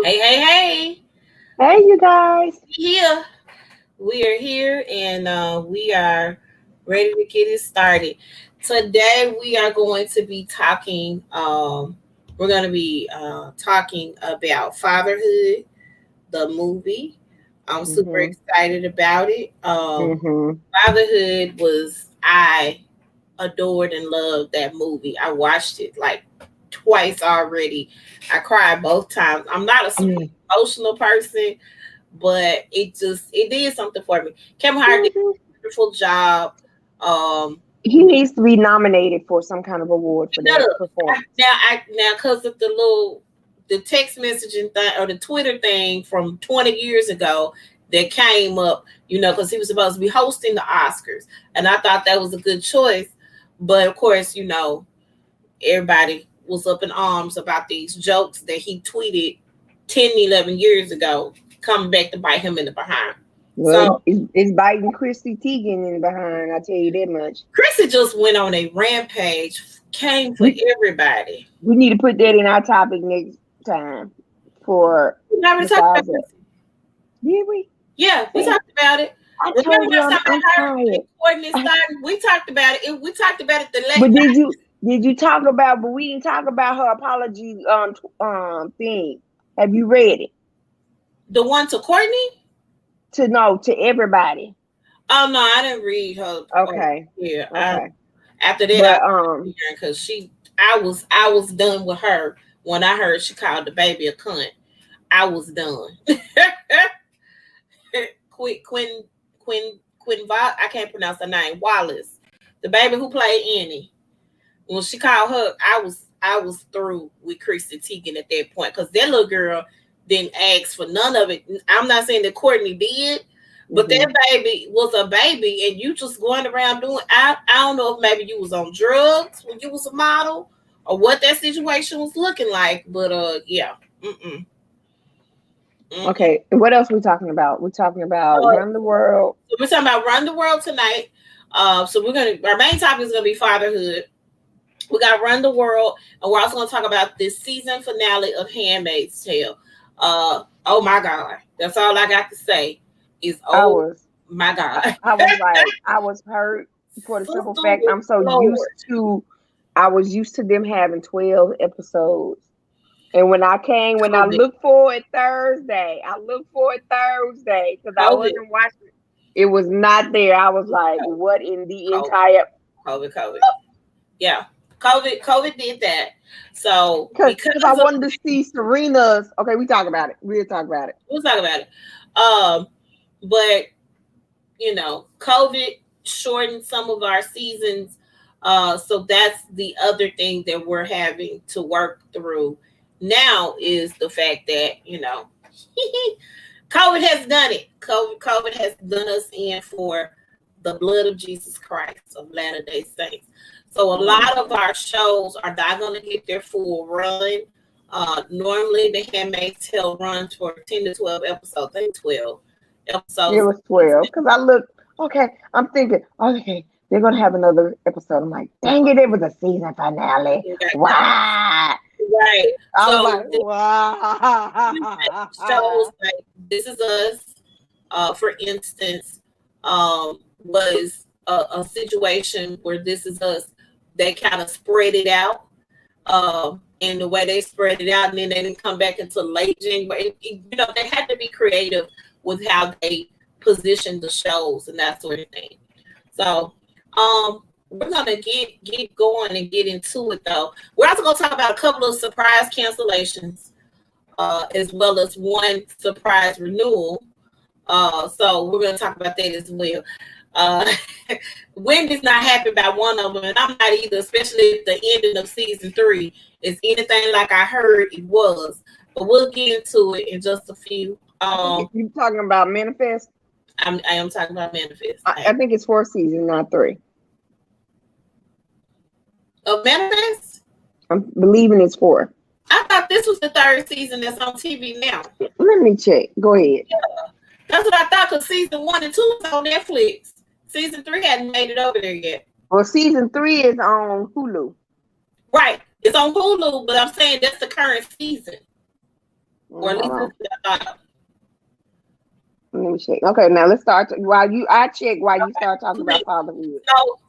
Hey, hey, hey. Hey, you guys. Here. We are here and we are ready to get it started. Today we are going to be talking we're going to be talking about Fatherhood, the movie. I'm super Mhm. excited about it. Mhm. Fatherhood was I adored and loved that movie. I watched it like twice already. I cried both times. I'm not a super Mhm. emotional person, but it did something for me. Kevin Hart did a wonderful job. Um, He needs to be nominated for some kind of award for Shut that up. performance. Now because of the text messaging thing or the Twitter thing from 20 years ago that came up, because he was supposed to be hosting the Oscars, and I thought that was a good choice, but of course, everybody was up in arms about these jokes that he tweeted 10, 11 years ago coming back to bite him in the behind. Well, So it's biting Christy Teigen in behind. I tell you that much. Chrissy just went on a rampage, came for We everybody. we need to put that in our topic next time for We already talked about besides that. Chrissy. Did we? Yeah, we Dang, talked about it. I Remember told you when I'm, something I'm her and tired. Courtney I, started? We talked about it. We talked about it the but late did you talk about? But we didn't talk about her apology thing. Have you read it? the one to Courtney. To everybody. Oh no, I didn't read her. Oh, Okay. yeah. Okay. After that, I But stopped because I was done with her when I heard she called the baby a cunt. I was done. Quinn I can't pronounce her name. Wallace, the baby who played Annie. When she called her, I was through with Chrissy Teigen at that point because that little girl didn't ask for none of it. I'm not saying that Courtney did, but hmm that baby was a baby, and you just going around doing. I don't know if maybe you was on drugs when you was a model or what that situation was looking like, but yeah, mm-mm, mm-mm. okay. And what else we talking about? We're talking about Uh, Run the World. so we're talking about Run the World tonight. So our main topic is gonna be fatherhood. We got Run the World, and we're also going to talk about this season finale of Handmaid's Tale. Oh my God, that's all I got to say. Is I oh was my God, I was like I was hurt for the simple Sister fact Lord. I was used to them having 12 episodes. And when I COVID, looked for it Thursday, because I COVID, wasn't watching it. It was not there. I was like, what in the COVID, entire COVID. Yeah, COVID did that. So because I because of wanted to see Serena's. Okay, we talk about it. We'll talk about it. we'll talk about it. Um, but COVID shortened some of our seasons. So that's the other thing that we're having to work through now is the fact that, COVID has done it. COVID has done us in for the blood of Jesus Christ of Latter day Saints. So a Mm. lot of our shows are not going to get their full run. Normally, the Handmaid's Tale runs for 10 to 12 episodes. I think 12 It episodes. was 12 because I looked. Okay, I'm thinking. Okay, they're gonna have another episode. I'm like, dang it! It was a season finale. Why? Right. I was So like, this wow. shows like This Is Us, for instance, was a situation where This Is Us, they kind of spread it out. And the way they spread it out, and then they didn't come back until late January. They had to be creative with how they positioned the shows and that sort of thing. So, we're gonna get going and get into it though. We're also gonna talk about a couple of surprise cancellations, as well as one surprise renewal. So we're gonna talk about that as well. Uh, Wendy's not happy about one of them, and I'm not either, especially if the ending of season 3 is anything like I heard it was. But we'll get into it in just a few. I think you talking about Manifest. I am talking about Manifest. I think it's 4 seasons, not 3. Of Manifest? I'm believing it's 4. I thought this was the third season that's on TV now. Let me check. Go ahead. Yeah, that's what I thought because season 1 and 2 is on Netflix. Season 3 hadn't made it over there yet. Well, season 3 is on Hulu. Right. It's on Hulu, but I'm saying that's the current season. or at Hold least this on. is what I thought. Let me check. Okay, now let's start. I check while you start talking about Please. fatherhood.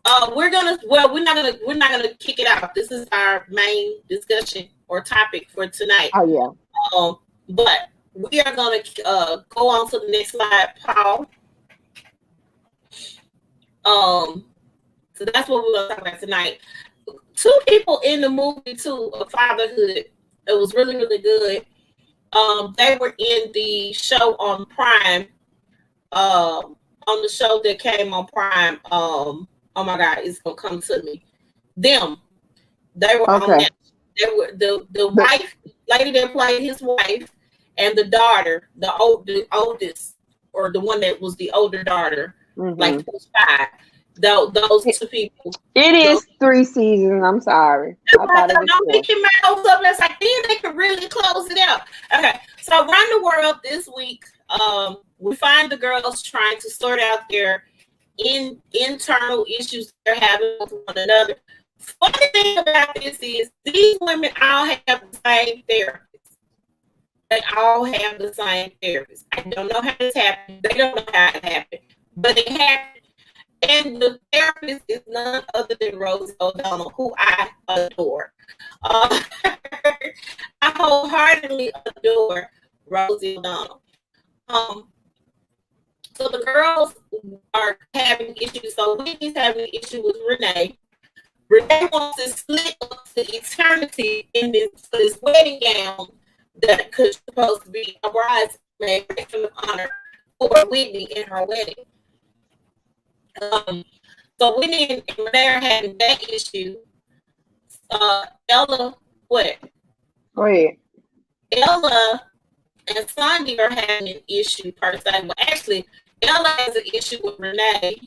So we're not gonna kick it out. This is our main discussion or topic for tonight. Oh yeah. But we are gonna go on to the next slide, Paul. So that's what we're gonna talk about tonight. Two people in the movie too of Fatherhood. It was really, really good. They were in the show on Prime. On the show that came on Prime. Oh my God, it's gonna come to me. Them. They were on Okay. that. They were the wife, lady that played his wife, and the daughter, the oldest, or the one that was the older daughter, like Mm-hmm. 5. Those two people. It is 3 seasons. I'm sorry. I thought it was Don't 4. pick your mouth up. That's like then they could really close it out. Okay, so around the world this week, we find the girls trying to sort out their internal issues they're having with one another. Funny thing about this is these women all have the same therapist. They all have the same therapist. I don't know how this happened. They don't know how it happened, but it happened. And the therapist is none other than Rosie O'Donnell, who I adore. I wholeheartedly adore Rosie O'Donnell. So the girls are having issues. So Whitney's having an issue with Renee. Renee wants to split up to eternity in this wedding gown that could supposed to be a bridesmaid of honor for Whitney in her wedding. So Whitney and Renee are having that issue. Ella, what? Go ahead. Ella and Sandy are having an issue per se. Well, actually, Ella has an issue with Renee.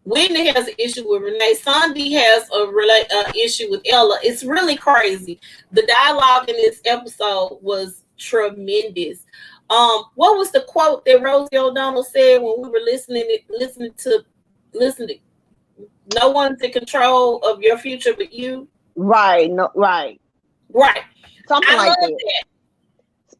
Whitney has an issue with Renee. Sandy has a issue with Ella. It's really crazy. The dialogue in this episode was tremendous. What was the quote that Rosie O'Donnell said when we were listening to no one's in control of your future but you? Right. No. Right. Right. Something I like love that. that.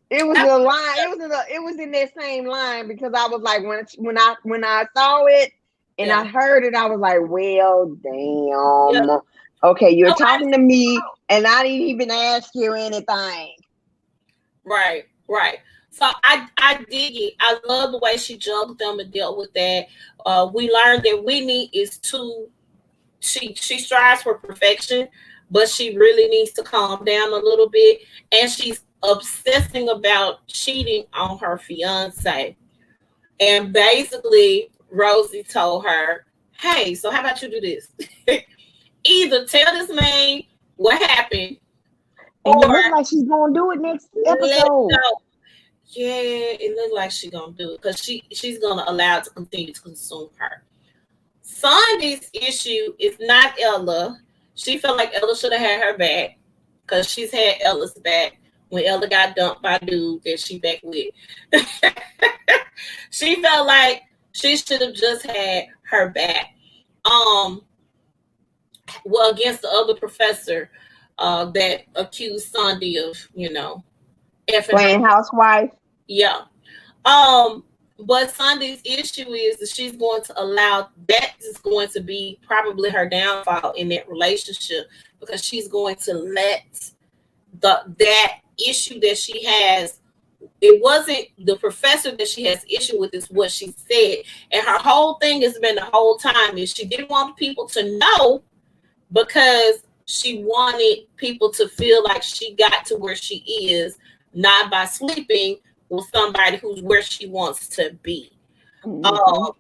It was a line. It was in that same line because I was like when I saw it and I heard it, I was like, well, damn. Yeah. Okay, you're talking to me, and I didn't even ask you anything. Right. So I dig it. I love the way she jumped them and dealt with that. We learned that Whitney is she strives for perfection, but she really needs to calm down a little bit. And she's obsessing about cheating on her fiance. And basically, Rosie told her, hey, so how about you do this? Either tell this man what happened, And or it looks like she's gonna do it next episode. Yeah, it looks like she's gonna do it because she's gonna allow it to continue to consume her. Sandy's issue is not Ella. She felt like Ella should have had her back because she's had Ella's back when Ella got dumped by dude that she back with. She felt like she should have just had her back. Well, against the other professor that accused Sandy of, Playing housewife. Yeah. But Sandy's issue is that she's going to allow that is going to be probably her downfall in that relationship because she's going to let that issue that she has. It wasn't the professor that she has issue with, is what she said. And her whole thing has been the whole time is she didn't want people to know because she wanted people to feel like she got to where she is, not by sleeping with somebody who's where she wants to be. Mm-hmm.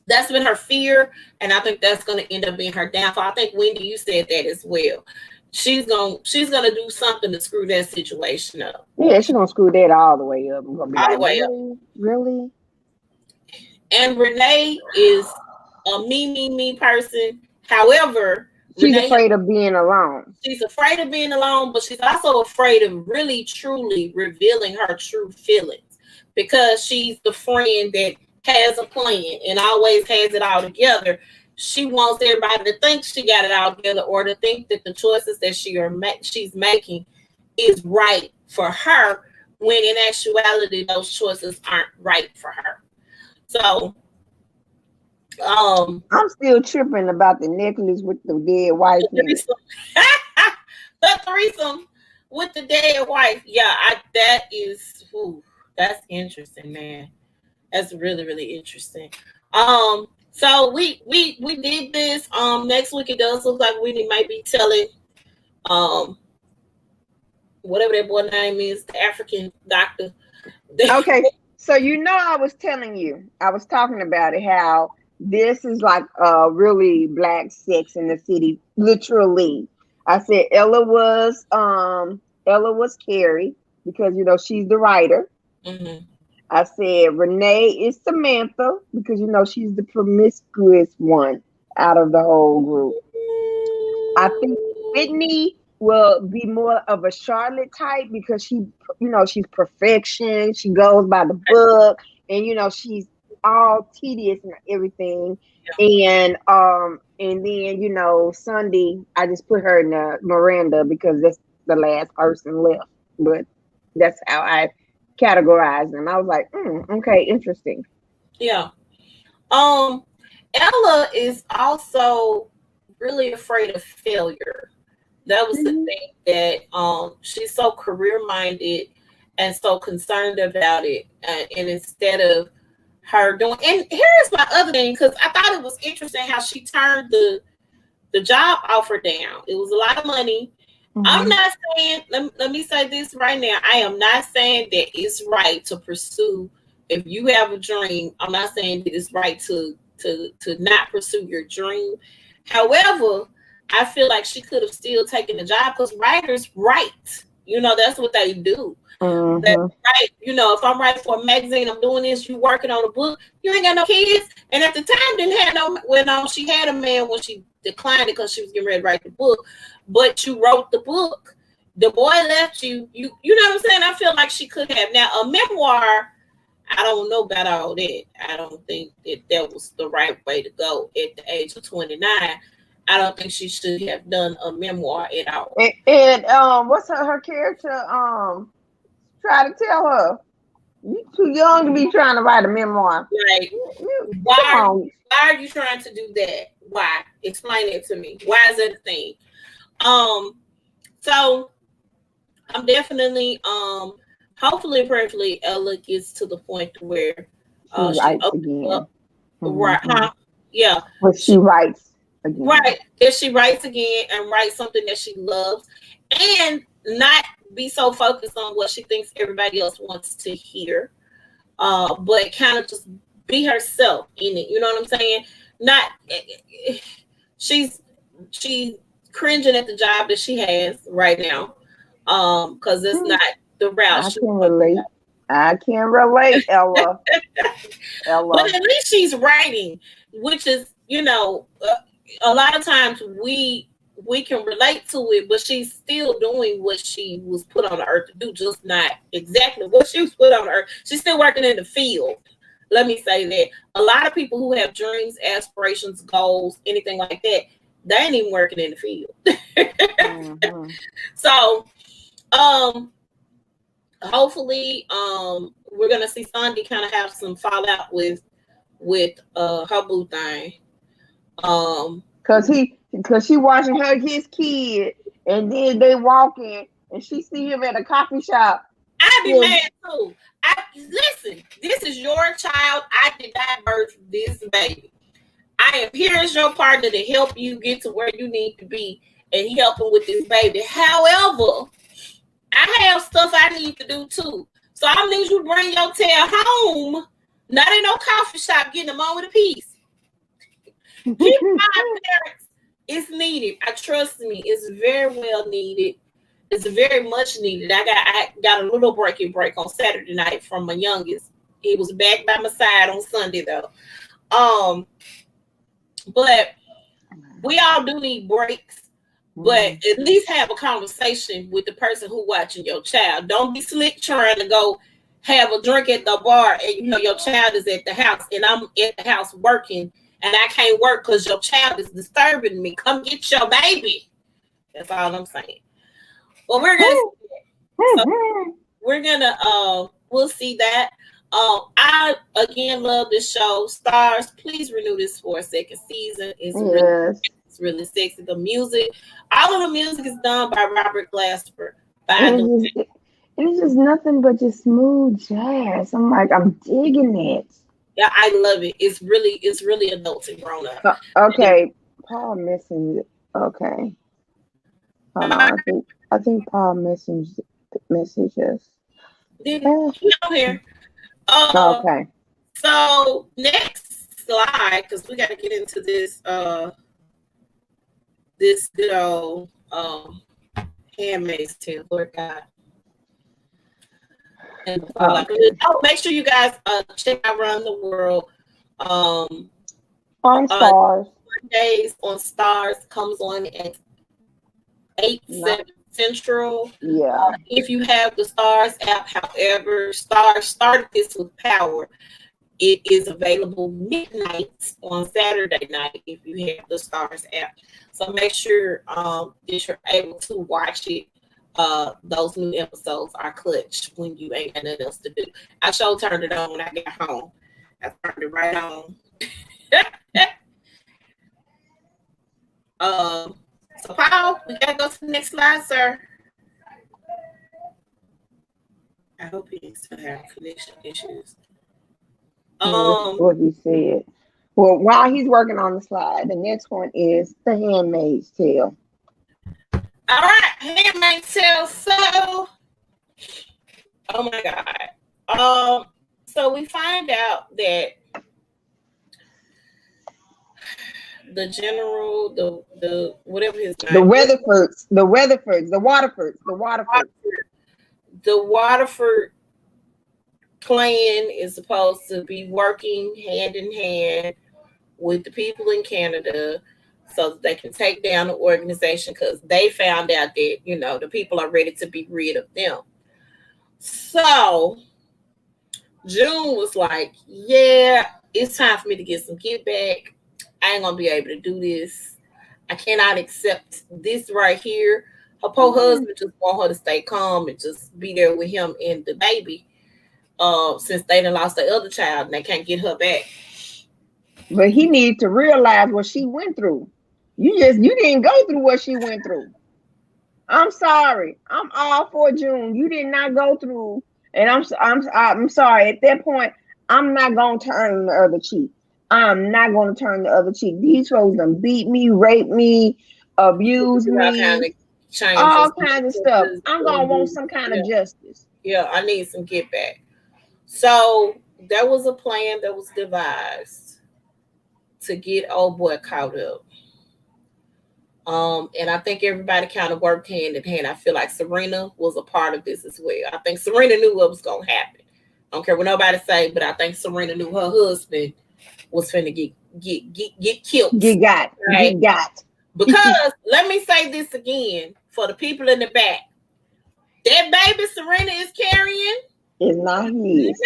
That's been her fear, and I think that's going to end up being her downfall. I think Wendy, you said that as well. She's gonna do something to screw that situation up. Yeah, she's gonna screw that all the way up. I'm gonna be All like, the way up. really? And Renee is a me person. However, she's Renee, afraid of being alone. She's afraid of being alone, but she's also afraid of really, truly revealing her true feelings because she's the friend that has a plan and always has it all together. She wants everybody to think she got it all together or to think that the choices that she's making is right for her, when in actuality those choices aren't right for her. So I'm still tripping about the necklace with the dead wife the in it. threesome, the threesome with the dead wife. Yeah, that is, ooh, that's interesting, man. That's really, really interesting. So we did this. Next week it does look like we might be telling um whatever that boy name is, the African doctor. Okay, so I was telling you, I was talking about it, how this is like really black Sex in the City, literally. I said Ella was Carrie because she's the writer. Mhm. I said Renee is Samantha because she's the promiscuous one out of the whole group. I think Whitney will be more of a Charlotte type because she's perfection. She goes by the book, and she's all tedious and everything. And then Sunday, I just put her in the Miranda because that's the last person left. But that's how I categorize them. I was like, okay, interesting. Yeah. Um, Ella is also really afraid of failure. That was the Mhm. thing that she's so career minded and so concerned about it, and instead of her doing, and here's my other thing, because I thought it was interesting how she turned the job offer down. It was a lot of money. I'm Mhm. not saying, let me say this right now. I am not saying that it's right to pursue, if you have a dream, I'm not saying that it's right to not pursue your dream. However, I feel like she could have still taken the job because writers write. That's what they do. That Mhm. right, if I'm writing for a magazine, I'm doing this, you working on a book, you ain't got no kids. And at the time didn't have no, when she had a man when she declined it because she was getting ready to write the book, but you wrote the book. The boy left you, you know what I'm saying? I feel like she could have. Now a memoir, I don't know about all that. I don't think that was the right way to go at the age of 29. I don't think she should have done a memoir at all. And what's her character? Try to tell her you too young to be trying to write a memoir. Like, Come why on. why are you trying to do that? Why? Explain it to me. Why is that a thing? Um, so I'm definitely hopefully prayerfully Ella gets to the point where She she writes opens again. up, right, Hmm. huh? Yeah. But she She writes again. right. If she writes again and writes something that she loves and not be so focused on what she thinks everybody else wants to hear, but kind of just be herself in it. You know what I'm saying? Not she's she's cringing at the job that she has right now, because it's Hmm. not the route I she can wants. relate. I can relate, Ella. But Ella. at least she's writing, which is, a lot of times we can relate to it, but she's still doing what she was put on the earth to do, just not exactly what she was put on the earth. She's still working in the field. Let me say that. A lot of people who have dreams, aspirations, goals, anything like that, they ain't even working in the field. Hmm. So, um, hopefully, we're gonna see Sandy kind of have some fallout with her boo thing. Um, Cause she watching his kid, and then they walk in, and she see him at a coffee shop. I'd be Still, mad too. I listen. This is your child. I did not birth this baby. I am here as your partner to help you get to where you need to be and helping with this baby. However, I have stuff I need to do too. So I need you to bring your tail home. Not in no coffee shop getting a moment of peace. Keep in mind, parents, it's needed. I trust me, it's very well needed. It's very much needed. I got a little break on Saturday night from my youngest. He was back by my side on Sunday though. Um, but we all do need breaks. But Mhm. at least have a conversation with the person who watching your child. Don't be slick trying to go have a drink at the bar and your child is at the house and I'm at the house working and I can't work because your child is disturbing me. Come get your baby. That's all I'm saying. Well, we're gonna so we're gonna we'll see that. I again love this show. Stars, please renew this for a second season. Yes. It's really sexy. The music, all of the music is done by Robert Glasper. By And the it's just nothing but just smooth jazz. I'm like, I'm digging it. Yeah, I love it. It's really adults and grown up. Okay, Paul missing. Okay, hold on. I think Paul messages. Did Eh, he on here? Uh, okay. so next slide, because we got to get into this this good old Handmaid's Tale. Lord God. And Okay. oh, make sure you guys check out Around the World. Um, On Stars. Mondays on Stars comes on at 8/7 Central. Yeah. If you have the Stars app, however, Stars started this with Power. It is available midnight on Saturday night if you have the Stars app. So make sure that you're able to watch it. Those new episodes are clutch when you ain't got nothing else to do. I sure turned it on when I got home. I turned it right on. So Paul, we gotta go to the next slide, sir. I hope he still have connection issues. What he said. Well, while he's working on the slide, the next one is The Handmaid's Tale. All right, Handmaid's Tale. So, oh my God. So we find out that the general, the whatever his name, The Waterford clan is supposed to be working hand in hand with the people in Canada so that they can take down the organization because they found out that, the people are ready to be rid of them. So June was like, yeah, it's time for me to get some get back. I ain't gonna be able to do this. I cannot accept this right here. Her poor husband just want her to stay calm and just be there with him and the baby. Since they done lost their other child and they can't get her back. But he needs to realize what she went through. You didn't go through what she went through. I'm sorry. I'm all for June. You did not go through, and I'm sorry. At that point, I'm not gonna turn the other cheek. I'm not gonna turn the other cheek. These folks done beat me, rape me, abuse me, all kinds of stuff. I'm gonna want some kind of justice. Yeah, I need some get back. So there was a plan that was devised to get old boy caught up. And I think everybody kind of worked hand in hand. I feel like Serena was a part of this as well. I think Serena knew what was gonna happen. I don't care what nobody say, but I think Serena knew her husband was finna get killed. Get got. Right? Get got. Because let me say this again for the people in the back. That baby Serena is carrying is not his.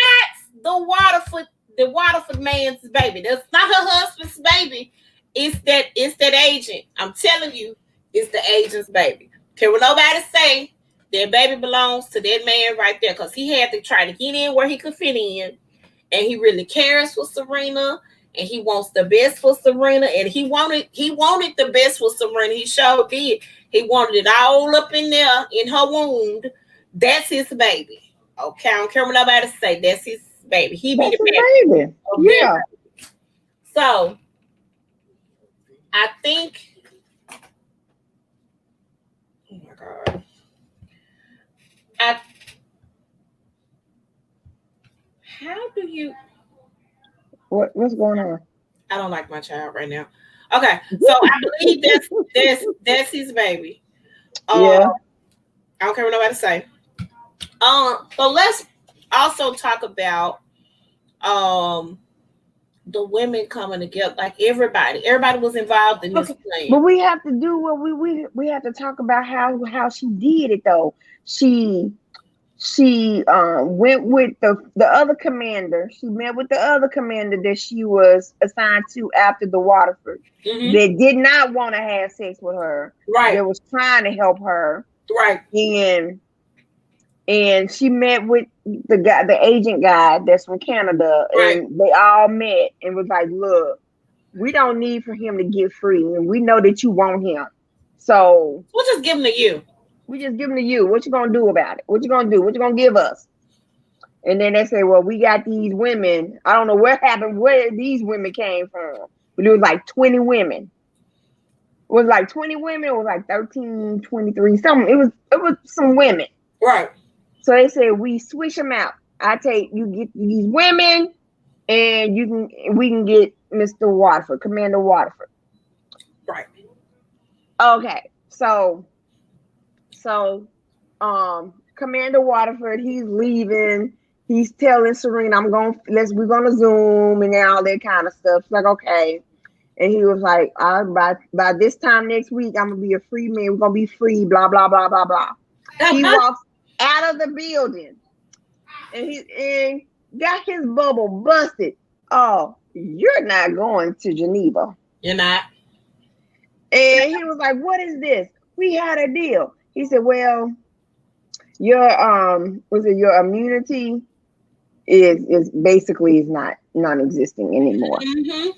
Not the Waterford man's baby. That's not her husband's baby. It's that agent. I'm telling you, it's the agent's baby. Care what nobody say, that baby belongs to that man right there. Because he had to try to get in where he could fit in. And he really cares for Serena. And he wants the best for Serena. And he wanted the best for Serena. He sure did. He wanted it all up in there in her wound. That's his baby. Okay, I don't care what nobody say. That's his baby. He be the baby. Yeah. So I think, oh my God. How do you? What's going on? I don't like my child right now. Okay, so I believe that's his baby. Yeah. I don't care what nobody say. So let's also talk about the women coming together. Like everybody was involved in this plan. But we have to do what we have to talk about how she did it though. She went with the other commander. She met with the other commander that she was assigned to after the Waterford. Mm-hmm. That did not want to have sex with her. Right. That was trying to help her. Right. And and she met with the agent guy that's from Canada, Right. and they all met and was like, "Look, we don't need for him to get free, and we know that you want him, so we'll just give him to you. we just give him to you. What you gonna do about it? What you gonna do? What you gonna give us?" And then they say, "Well, we got these women. I don't know what happened, where these women came from, but it was like 20 women. It was like 20 women. It was like 13, 23, something. It was some women." Right. So they said, "We switch them out. You get these women, and we can get Mr. Waterford, Commander Waterford." Right. Okay, so Commander Waterford, he's leaving. He's telling Serena, we're gonna Zoom and all that kind of stuff. It's like, okay. And he was like, by this time next week, I'm gonna be a free man. We're gonna be free, blah, blah, blah, blah, blah. He walks out of the building and he got his bubble busted. "Oh, you're not going to Geneva." You're not. And he was like, "What is this? We had a deal." He said, "Well, your immunity is basically is not non-existing anymore." Mm-hmm.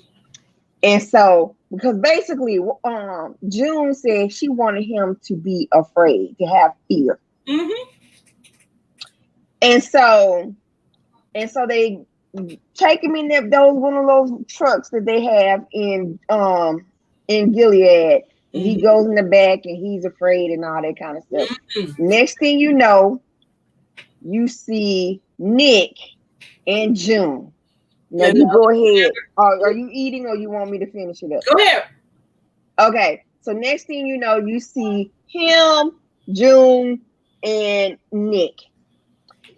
And so, because basically, June said she wanted him to be afraid, to have fear. Mm-hmm. And so they take him in one of those trucks that they have in Gilead. And he goes in the back and he's afraid and all that kind of stuff. Mm-hmm. Next thing you know, you see Nick and June. Now you go ahead. Are you eating or you want me to finish it up? Go ahead. Okay. So next thing you know, you see him, June, and Nick.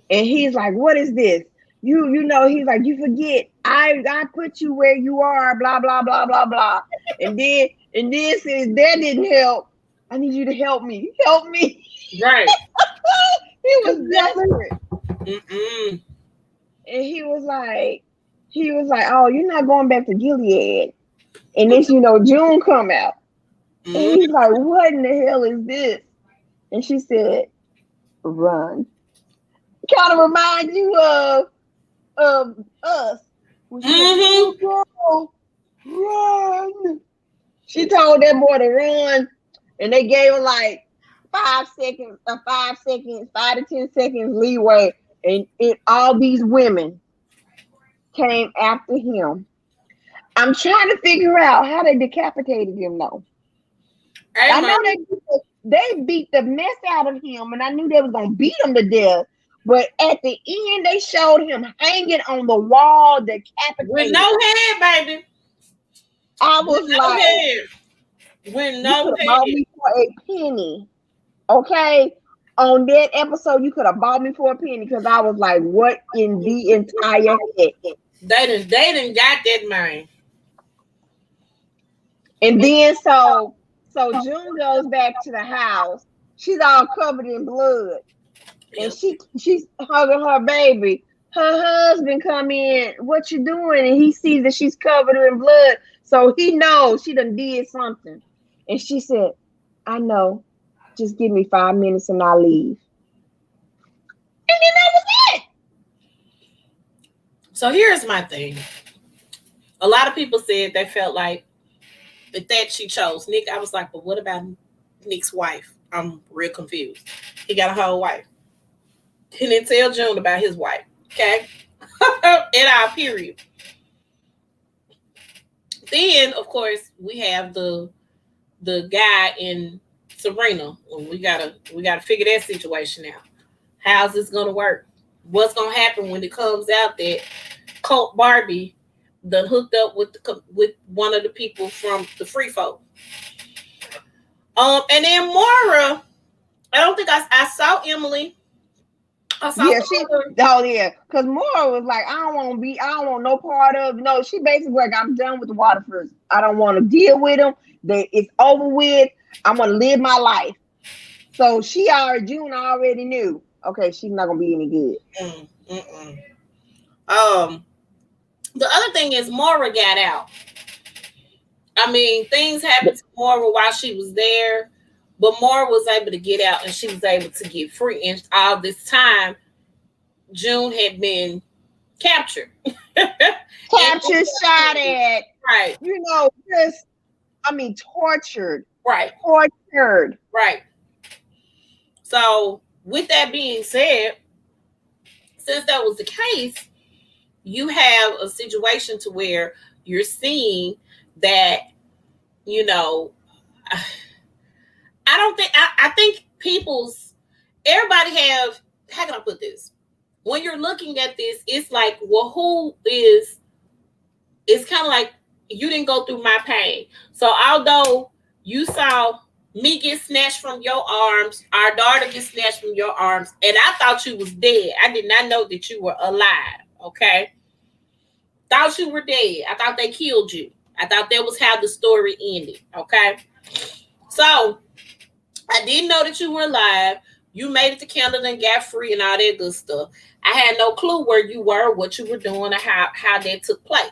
And he's like, "What is this? He's like, you forget, I put you where you are, blah, blah, blah, blah, blah." And then says, "That didn't help. I need you to help me. Help me." Right. He was desperate. Mm-mm. And he was like, "Oh, you're not going back to Gilead." And then June come out. And he's like, "What in the hell is this?" And she said, "Run." Kind of reminds you of us. When she said, "Go, run." She told that boy to run, and they gave her like 5 seconds, 5 to 10 seconds leeway, and all these women came after him. I'm trying to figure out how they decapitated him though. I know they beat the mess out of him, and I knew they was gonna beat him to death. But at the end, they showed him hanging on the wall, decapitated with no head, baby. I was with no like, head. With no you could have head. bought me for a penny. Okay, on that episode, you could have bought me for a penny because I was like, what in the entire head? They didn't got that man. And then so June goes back to the house. She's all covered in blood. And she's hugging her baby. Her husband come in. "What you doing?" And he sees that she's covered in blood. So he knows she done did something. And she said, "I know. Just give me 5 minutes and I'll leave." And then that was it. So here's my thing. A lot of people said they felt like that she chose Nick. I was like, but what about Nick's wife? I'm real confused. He got a whole wife. He didn't tell June about his wife. Okay. In our period. Then, of course, we have the guy in Serena. We gotta figure that situation out. How's this gonna work? What's gonna happen when it comes out that Colt Barbie done hooked up with one of the people from the Free Folk? And then Mara, I don't think I saw Emily. I saw because Maura was like, I don't want no part of. No, she basically like, I'm done with the Waterfords. I don't want to deal with them. It's over with. I'm gonna live my life. So June already knew. Okay, she's not gonna be any good. The other thing is Maura got out. I mean, things happened to Maura while she was there. But Mara was able to get out and she was able to get free. And all this time, June had been captured. Captured, shot at, Right, just, tortured. right, Tortured. right. So, with that being said, since that was the case, you have a situation to where you're seeing that, you know, I don't think I think everybody have, how can I put this? When you're looking at this, it's like, well, it's kind of like you didn't go through my pain. So although you saw me get snatched from your arms, our daughter get snatched from your arms, and I thought you was dead. I did not know that you were alive. Okay. Thought you were dead. I thought they killed you. I thought that was how the story ended. Okay. So I didn't know that you were alive. You made it to Canada and got free and all that good stuff. I had no clue where you were, what you were doing, or how that took place.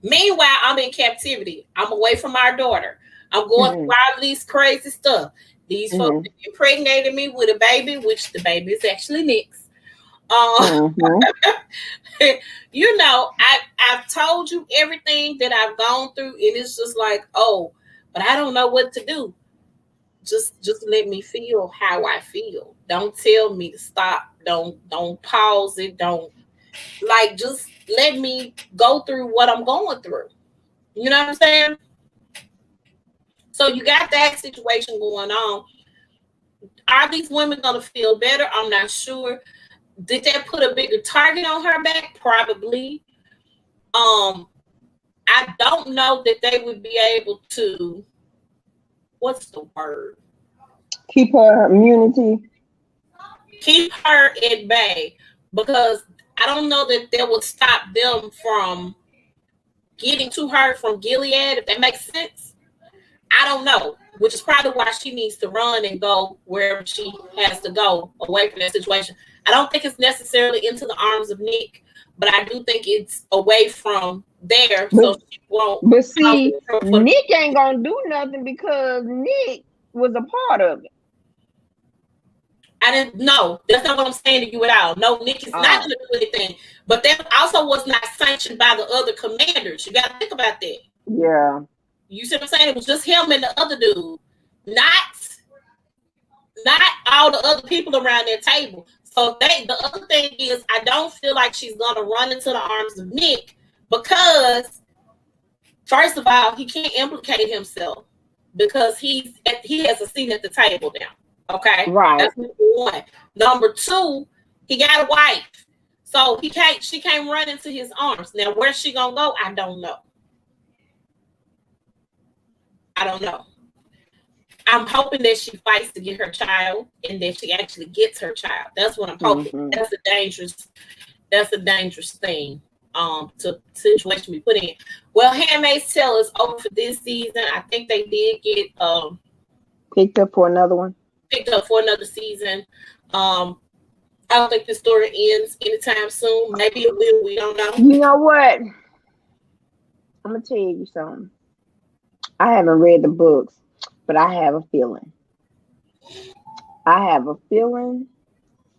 Meanwhile, I'm in captivity. I'm away from our daughter. I'm going through all these crazy stuff. These folks impregnated me with a baby, which the baby is actually Nick's. I've told you everything that I've gone through, and it's just like, oh, but I don't know what to do. Just let me feel how I feel. Don't tell me to stop. Don't pause it. Don't, like, just let me go through what I'm going through. You know what I'm saying? So you got that situation going on. Are these women gonna feel better? I'm not sure. Did that put a bigger target on her back? Probably. I don't know that they would be able to, what's the word? Keep her immunity. Keep her at bay, because I don't know that would stop them from getting to her from Gilead, if that makes sense. I don't know, which is probably why she needs to run and go wherever she has to go away from that situation. I don't think it's necessarily into the arms of Nick, but I do think it's away from there, so she won't. But see, Nick ain't gonna do nothing because Nick was a part of it. I didn't know. That's not what I'm saying to you at all. No, Nick is not going to do anything. But that also was not sanctioned by the other commanders. You got to think about that. Yeah. You see what I'm saying? It was just him and the other dude, not all the other people around that table. So the other thing is, I don't feel like she's going to run into the arms of Nick because, first of all, he can't implicate himself because he has a seat at the table now. Okay, right. That's number one. Number two, he got a wife, so she can't run into his arms. Now, where's she gonna go? I don't know. I'm hoping that she fights to get her child and that she actually gets her child. That's what I'm hoping. That's a dangerous thing. To situation we put in. Well, Handmaid's Tale is over for this season. I think they did get picked up for another one. Picked up for another season. I don't think the story ends anytime soon. Maybe it will. We don't know. You know what? I'm gonna tell you something. I haven't read the books, but I have a feeling.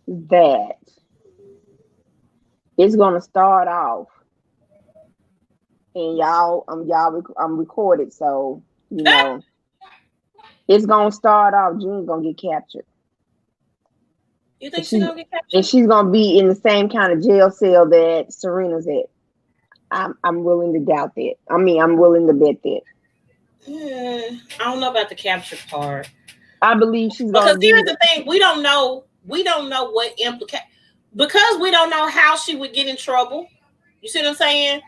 That it's gonna start off, and I'm recorded, so it's gonna start off. June's gonna get captured. You think she's gonna get captured? And she's gonna be in the same kind of jail cell that Serena's at. I'm willing to doubt that. I'm willing to bet that. I don't know about the capture part. I believe she's gonna. Because here's the thing: we don't know what implicate, because we don't know how she would get in trouble. You see what I'm saying?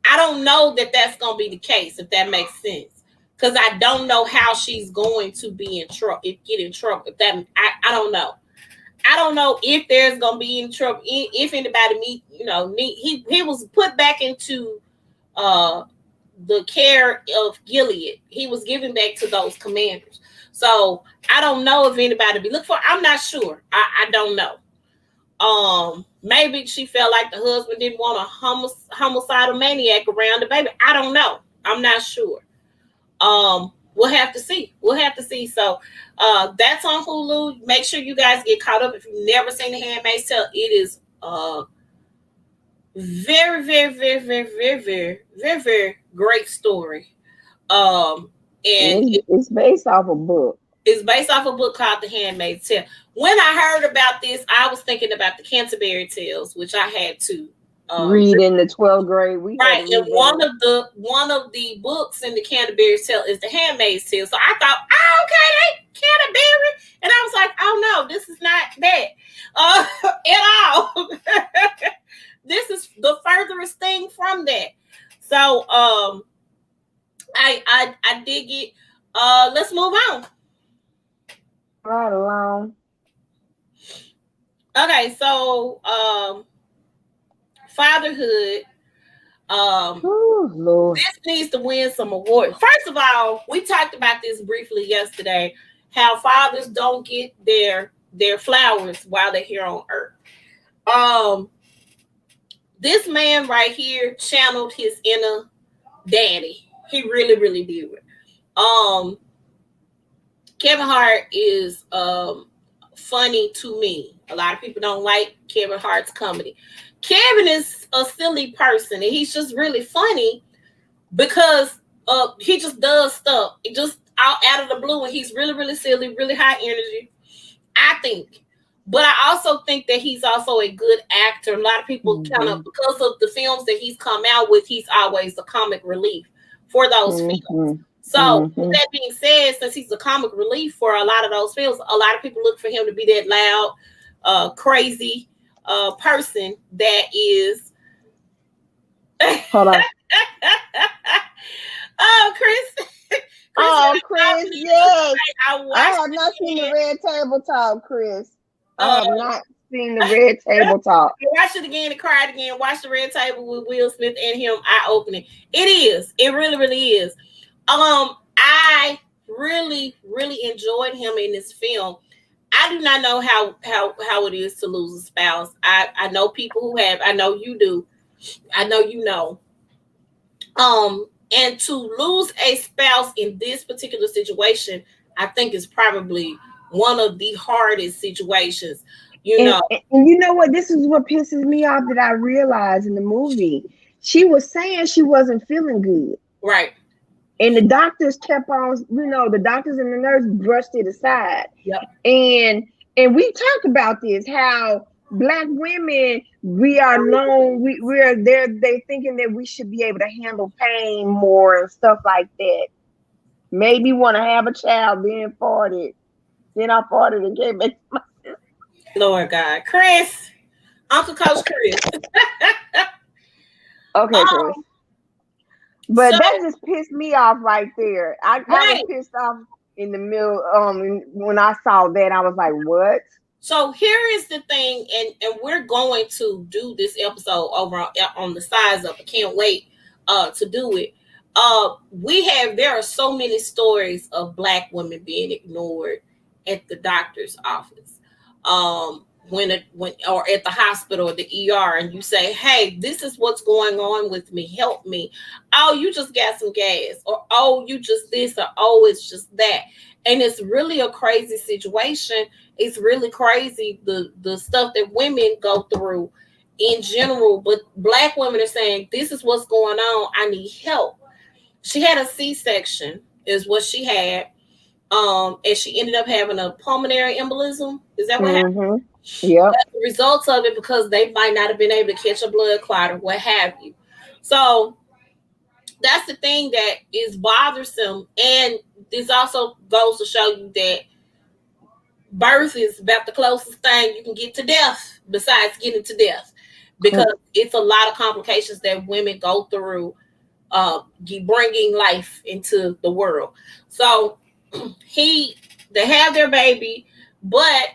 I don't know that that's gonna be the case, if that makes sense. Because I don't know how she's going to be in trouble, get in trouble. I don't know. I don't know if there's gonna be any trouble. If anybody he was put back into the care of Gilead. He was given back to those commanders. So I don't know if anybody be looking for. I'm not sure. I don't know. Maybe she felt like the husband didn't want a homicidal maniac around the baby. I don't know. I'm not sure. We'll have to see. We'll have to see. So that's on Hulu. Make sure you guys get caught up. If you've never seen The Handmaid's Tale, it is very, very, very, very, very, very, very, very great story. And It's based off a book. it's based off a book called The Handmaid's Tale. When I heard about this, I was thinking about the Canterbury Tales, which I had to Read in the 12th grade. We had right. to And read that. one of the books in the Canterbury Tale is The Handmaid's Tale. So I thought, oh, okay, they Canterbury, and I was like, oh no, this is not that at all. This is the furthest thing from that. So I dig it. Let's move on. Right along. Okay, so fatherhood. Oh, Lord. This needs to win some awards. First of all, we talked about this briefly yesterday. How fathers don't get their flowers while they're here on earth. This man right here channeled his inner daddy. He really, really did. Kevin Hart is funny to me. A lot of people don't like Kevin Hart's comedy. Kevin is a silly person, and he's just really funny because he just does stuff. It just out of the blue, and he's really, really silly, really high energy, I think. But I also think that he's also a good actor. A lot of people kind of, because of the films that he's come out with, he's always the comic relief for those films. So with that being said, since he's a comic relief for a lot of those films, a lot of people look for him to be that loud, crazy person that is. Hold on. Oh, Chris. Chris, yes. I have not seen the Red Table Talk, Chris. I have not seen the Red Table Talk. Watch it again and cried again. Watch the Red Table with Will Smith and him. Eye-opening. It is. It really, really is. I really, really enjoyed him in this film. I do not know how it is to lose a spouse. I know people who have. I know you do. I know you know. And to lose a spouse in this particular situation, I think is probably one of the hardest situations. And you know what? This is what pisses me off that I realized in the movie. She was saying she wasn't feeling good. Right. And the doctors kept on, the doctors and the nurse brushed it aside. Yep. And we talked about this, how Black women, we are known, we're there, they thinking that we should be able to handle pain more and stuff like that. Maybe want to have a child, then farted. Then I farted and came back to my sister. Lord God. Chris. Uncle Coach Chris. Okay, Chris. But that just pissed me off right there. I was pissed off in the middle. When I saw that, I was like, "What?" So here is the thing, and we're going to do this episode over on the size up. I can't wait to do it. There are so many stories of Black women being ignored at the doctor's office. When or at the hospital or the ER, and you say, hey, this is what's going on with me, help me. Oh, you just got some gas, or oh, you just this, or oh, it's just that. And it's really a crazy situation. It's really crazy the stuff that women go through in general, but Black women are saying, this is what's going on, I need help. She had a C-section is what she had, and she ended up having a pulmonary embolism. Is that what happened? Yeah. That's the results of it, because they might not have been able to catch a blood clot or what have you. So that's the thing that is bothersome. And this also goes to show you that birth is about the closest thing you can get to death, besides getting to death, because it's a lot of complications that women go through bringing life into the world. So they have their baby, but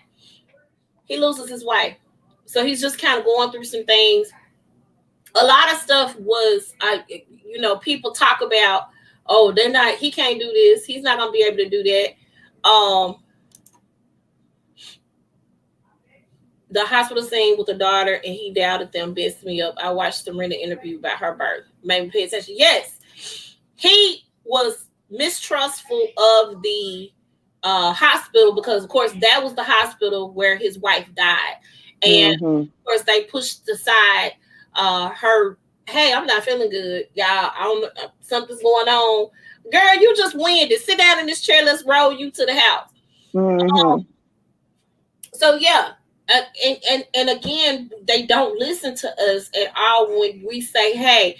he loses his wife. So he's just kind of going through some things. A lot of stuff was, people talk about, oh, he can't do this. He's not going to be able to do that. The hospital scene with the daughter, and he doubted them, messed me up. I watched the Serena interview about her birth. Made me pay attention. Yes, he was mistrust distrustful of the hospital, because of course that was the hospital where his wife died, and Mm-hmm. of course they pushed aside her. Hey, I'm not feeling good, y'all. I don't know, something's going on. Girl, you just winded. Sit down in this chair. Let's roll you to the house. Mm-hmm. So yeah, and again, they don't listen to us at all when we say, "Hey,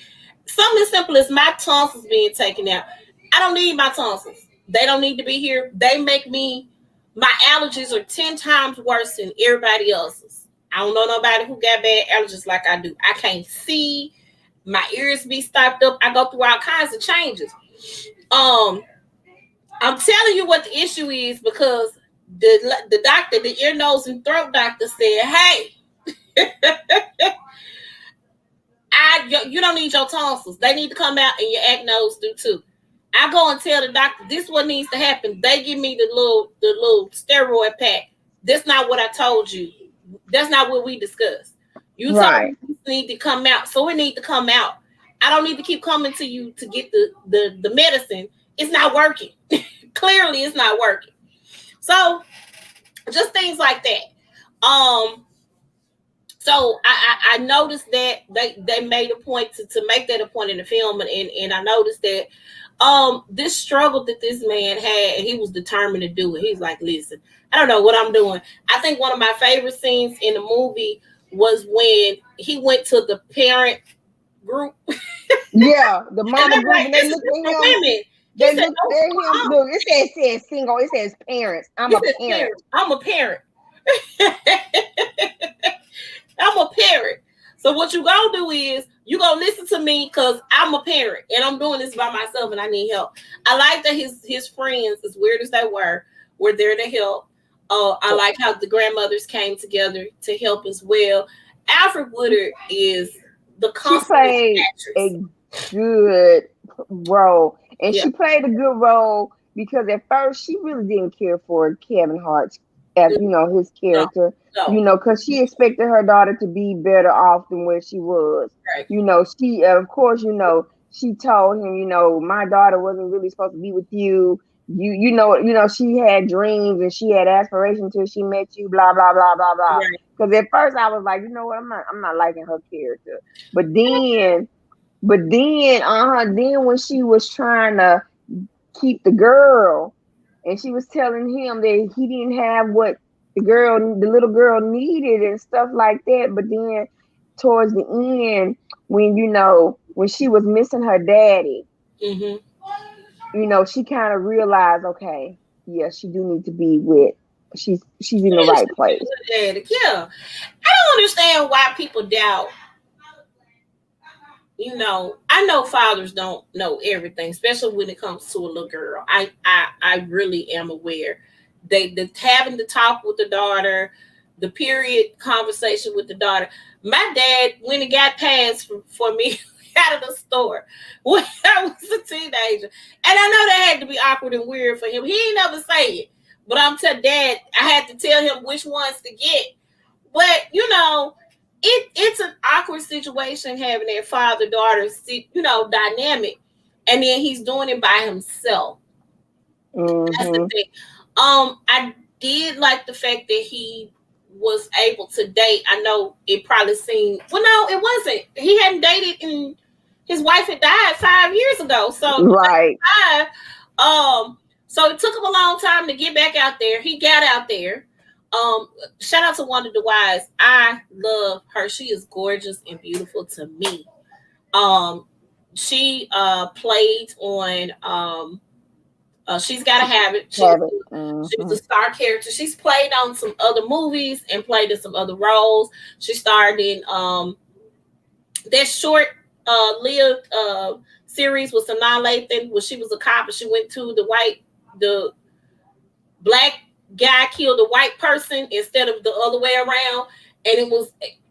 something as simple as my tonsils being taken out. I don't need my tonsils. They don't need to be here. They make me. My allergies are 10 times worse than everybody else's. I don't know nobody who got bad allergies like I do. I can't see. My ears be stopped up. I go through all kinds of changes. Um, I'm telling you what the issue is, because the doctor, the ear, nose, and throat doctor said, "Hey, you don't need your tonsils. They need to come out, and your acne nose do too." I go and tell the doctor, "This is what needs to happen." They give me the little steroid pack. That's not what I told you. That's not what we discussed. You told me Right. this need to come out, so it need to come out. I don't need to keep coming to you to get the medicine. It's not working. Clearly, it's not working. So just things like that. So I noticed that they made a point to make that a point in the film, and I noticed that this struggle that this man had, and he was determined to do it. He's like, "Listen, I don't know what I'm doing." I think one of my favorite scenes in the movie was when he went to the parent group. Yeah, the And mama they're group, like, and they "This is looked just at for him. women." He They said, looked "No, at for him. mom." Look, it says single. It says parents. I'm He a said, parent. "Parent. I'm a parent." I'm a parent. So what you gonna do is you gonna listen to me, because I'm a parent and I'm doing this by myself and I need help. I like that his friends, as weird as they were there to help. I like how the grandmothers came together to help as well. Alfred Woodard is the She consummate played actress. a good role, and Yeah, she played a good role because at first she really didn't care for Kevin Hart's, as his no, character. no, Because she expected her daughter to be better off than where she was. right. She of course she told him, my daughter wasn't really supposed to be with you. She had dreams and she had aspirations till she met you. Blah blah blah blah blah. Right. Because at first I was like, you know what, I'm not liking her character. But then when she was trying to keep the girl, and she was telling him that he didn't have what the little girl needed and stuff like that. But then towards the end, when she was missing her daddy, Mm-hmm. she kind of realized, okay, yeah, she do need to be with. She's in the right place. Yeah. I don't understand why people doubt. I know fathers don't know everything, especially when it comes to a little girl. I really am aware. The having to talk with the daughter, the period conversation with the daughter. My dad went and got pads for me out of the store when I was a teenager. And I know that had to be awkward and weird for him. He ain't never say it. But I'm telling Dad, I had to tell him which ones to get. But it's an awkward situation having that father daughter dynamic, and then he's doing it by himself. That's the Mm-hmm. thing. I did like the fact that he was able to date. I know it probably seemed, well, no, it wasn't. He hadn't dated, and his wife had died 5 years ago. So Right. five. So it took him a long time to get back out there. He got out there. Shout out to Wanda DeWise. I love her. She is gorgeous and beautiful to me. Um, she played on She's Gotta Have It. Have it. She was a Mm-hmm. star character. She's played on some other movies and played in some other roles. She starred in that short lived series with Sanaa Lathan, where she was a cop and she went to the black guy killed a white person instead of the other way around. And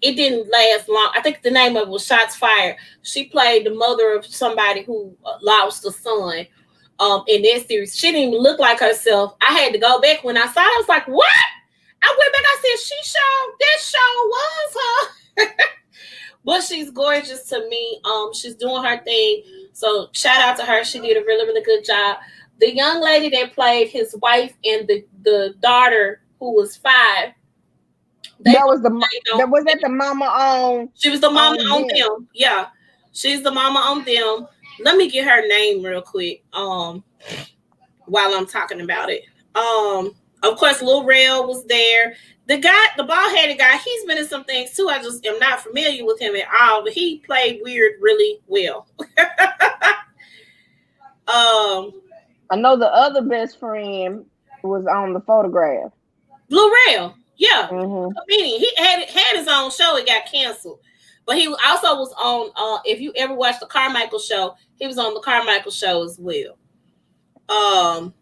it didn't last long. I think the name of it was Shots Fired. She played the mother of somebody who lost a son in that series. She didn't even look like herself. I had to go back when I saw it. I was like, what? I went back. I said, that show was her. But she's gorgeous to me. She's doing her thing. So shout out to her. She did a really, really good job. The young lady that played his wife and the daughter who was 5, they That was both the played that on. was that the mama She was the mama on on them. them. Yeah, she's the mama on them. Let me get her name real quick. While I'm talking about it. Of course, Lil Rel was there. The guy, the bald headed guy, he's been in some things too. I just am not familiar with him at all, but he played weird really well. um, I know the other best friend was on the photograph. Lil Rel, yeah, Hmm. comedian. He had his own show. It got canceled, but he also was on. If you ever watched the Carmichael show, he was on the Carmichael show as well. Um,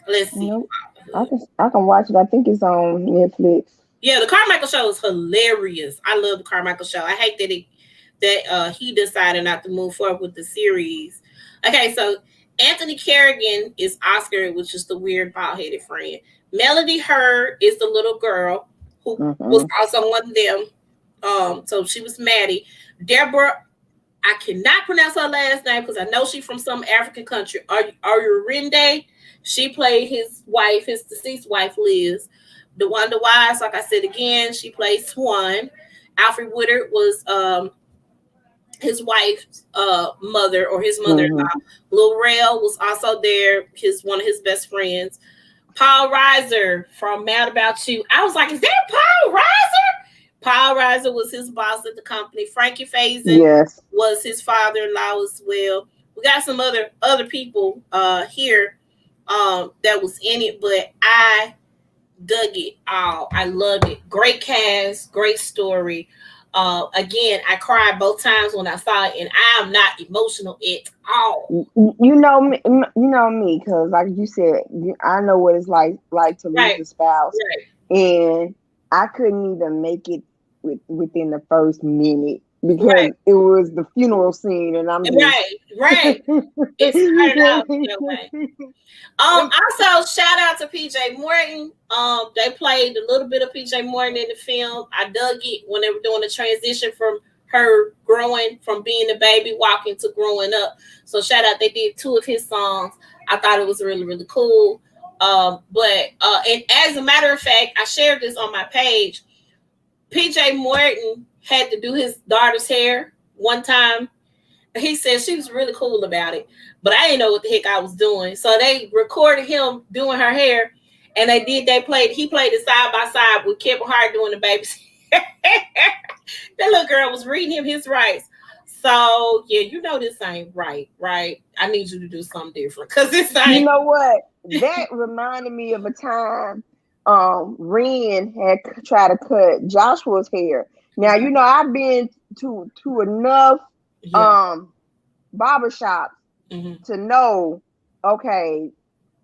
let's see. Nope. I can watch it. I think it's on Netflix. Yeah, the Carmichael show is hilarious. I love the Carmichael show. I hate that he decided not to move forward with the series. Okay, so Anthony Kerrigan is Oscar, which is the weird bald headed friend. Melody Hurd is the little girl who was Hmm. also one of them. So she was Maddie. Deborah, I cannot pronounce her last name because I know she's from some African country. Rende, she played his wife, his deceased wife, Liz. The Wonder Wise, like I said again, she played Swan. Alfred Woodard was his wife's mother or his Hmm. mother-in-law. Lil Rel was also there, his one of his best friends. Paul Reiser from Mad About You. I was like, is that Paul Reiser? Paul Reiser was his boss at the company. Frankie Faison Yes. was his father-in-law as well. We got some other people here that was in it, but I dug it all. I loved it. Great cast, great story. Again, I cried both times when I saw it, and I'm not emotional at all. You know me. You know me because, like you said, I know what it's like to lose Right, a spouse, right, and I couldn't even make it within the first minute because right, it was the funeral scene, and I'm just. right, right. It started out that way. Also shout out to PJ Morton. They played a little bit of PJ Morton in the film. I dug it when they were doing the transition from her growing from being a baby walking to growing up. So shout out, they did 2 of his songs. I thought it was really, really cool. And as a matter of fact, I shared this on my page. PJ Morton had to do his daughter's hair one time. He said she was really cool about it, but I didn't know what the heck I was doing. So they recorded him doing her hair, and he played it side by side with Kevin Hart doing the baby's hair. That little girl was reading him his rights. So yeah, this ain't right, right? I need you to do something different because this You ain't know what? That reminded me of a time Ren had tried to cut Joshua's hair. Now, I've been to enough yeah. um barbershops Mm-hmm. to know, okay,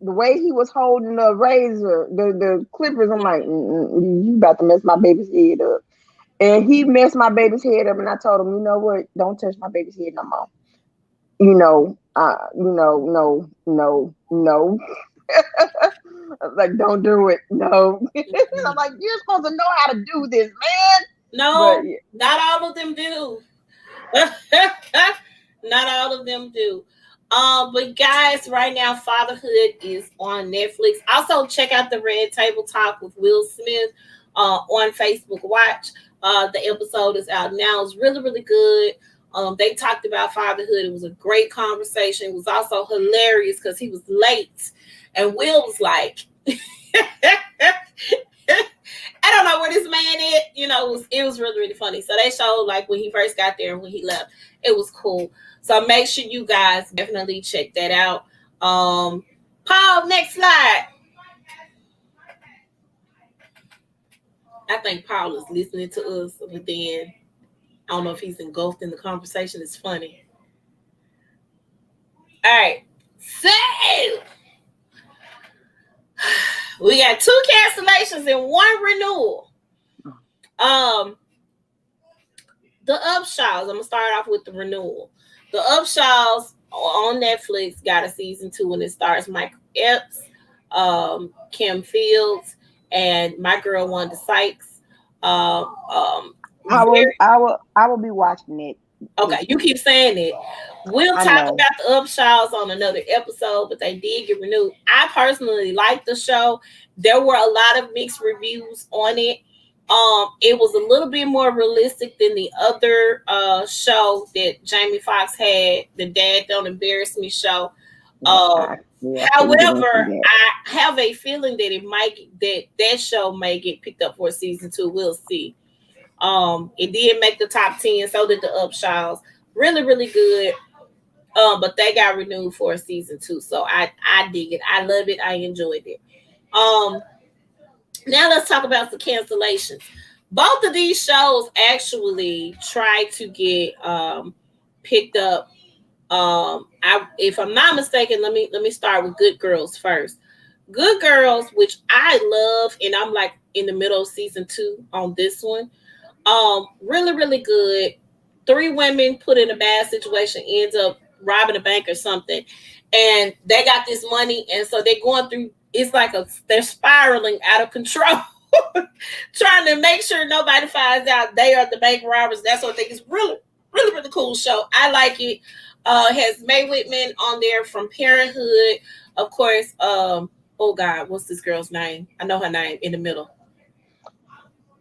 the way he was holding the razor, the clippers, I'm like, you about to mess my baby's head up. And he messed my baby's head up, and I told him, you know what? Don't touch my baby's head no more. No, no, no. Like, don't do it. No. I'm like, you're supposed to know how to do this, man. But No, yeah. not all of them do. Not all of them do. But guys, right now, Fatherhood is on Netflix. Also, check out the Red Table Talk with Will Smith on Facebook Watch. The episode is out now. It's really, really good. They talked about fatherhood. It was a great conversation. It was also hilarious because he was late, and Will was like, I don't know where this man is. It was really, really funny. So they showed like when he first got there and when he left. It was cool. So make sure you guys definitely check that out. Paul, next slide. I think Paul is listening to us, but then I don't know if he's engulfed in the conversation. It's funny. All right. So we got 2 cancellations and 1 renewal. Um, the Upshaws. I'm gonna start off with the renewal. The Upshaws on Netflix got a season 2, and it stars Michael Epps, Kim Fields, and my girl Wanda Sykes. Um, um, I will very I will I will be watching it. Okay, you keep saying it. We'll I talk know. about the Upshaws on another episode, but they did get renewed. I personally liked the show. There were a lot of mixed reviews on it. It was a little bit more realistic than the other show that Jamie Foxx had, the Dad Don't Embarrass Me show. Um, Yeah, I couldn't get into However, that. I have a feeling that that show may get picked up for season 2. We'll see. It did make the top 10, so did the Upshaws. Really, really good. But they got renewed for a season 2, so I dig it. I love it. I enjoyed it. Um, Now let's talk about the cancellations. Both of these shows actually tried to get picked up. If I'm not mistaken, let me start with Good Girls first. Good Girls, which I love, and I'm like in the middle of season 2 on this one. Really, really good. Three women put in a bad situation, ends up robbing a bank or something, and they got this money, and so they're going through. It's like they're spiraling out of control, trying to make sure nobody finds out they are the bank robbers. That's what I think is really, really, really cool show. I like it. Has Mae Whitman on there from Parenthood, of course. Oh God, what's this girl's name? I know her name in the middle.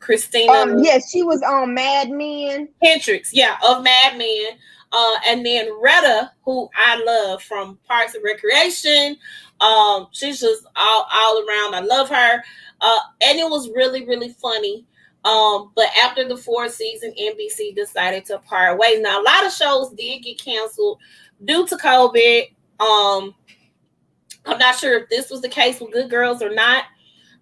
Christina Yes, she was on Mad Men. Hendricks, yeah, of Mad Men. And then Retta, who I love from Parks and Recreation. She's just all around. I love her. And it was really, really funny. But after the fourth season, NBC decided to part ways. Now, a lot of shows did get canceled due to COVID. I'm not sure if this was the case with Good Girls or not.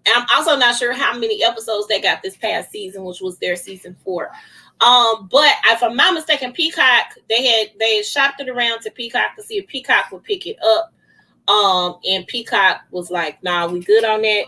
And I'm also not sure how many episodes they got this past season, which was their season 4. But if I'm not mistaken, Peacock they had shopped it around to Peacock to see if Peacock would pick it up. And Peacock was like, "Nah, we good on that."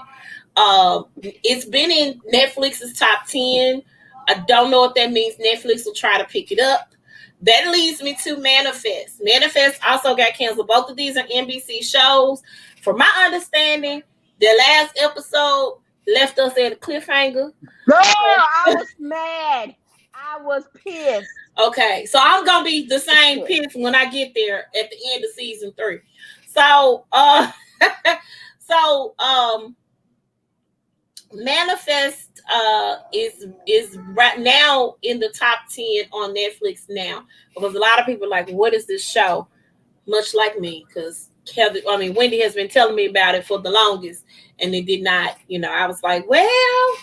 It's been in Netflix's top 10. I don't know if that means Netflix will try to pick it up. That leads me to Manifest. Manifest also got canceled. Both of these are NBC shows. From my understanding, the last episode left us at a cliffhanger. Girl, I was mad. I was pissed. Okay, so I'm gonna be the same pissed when I get there at the end of season 3. So, so Manifest is right now in the top 10 on Netflix now, because a lot of people are like, what is this show? Much like me, because Wendy has been telling me about it for the longest, and it did not. I was like, well,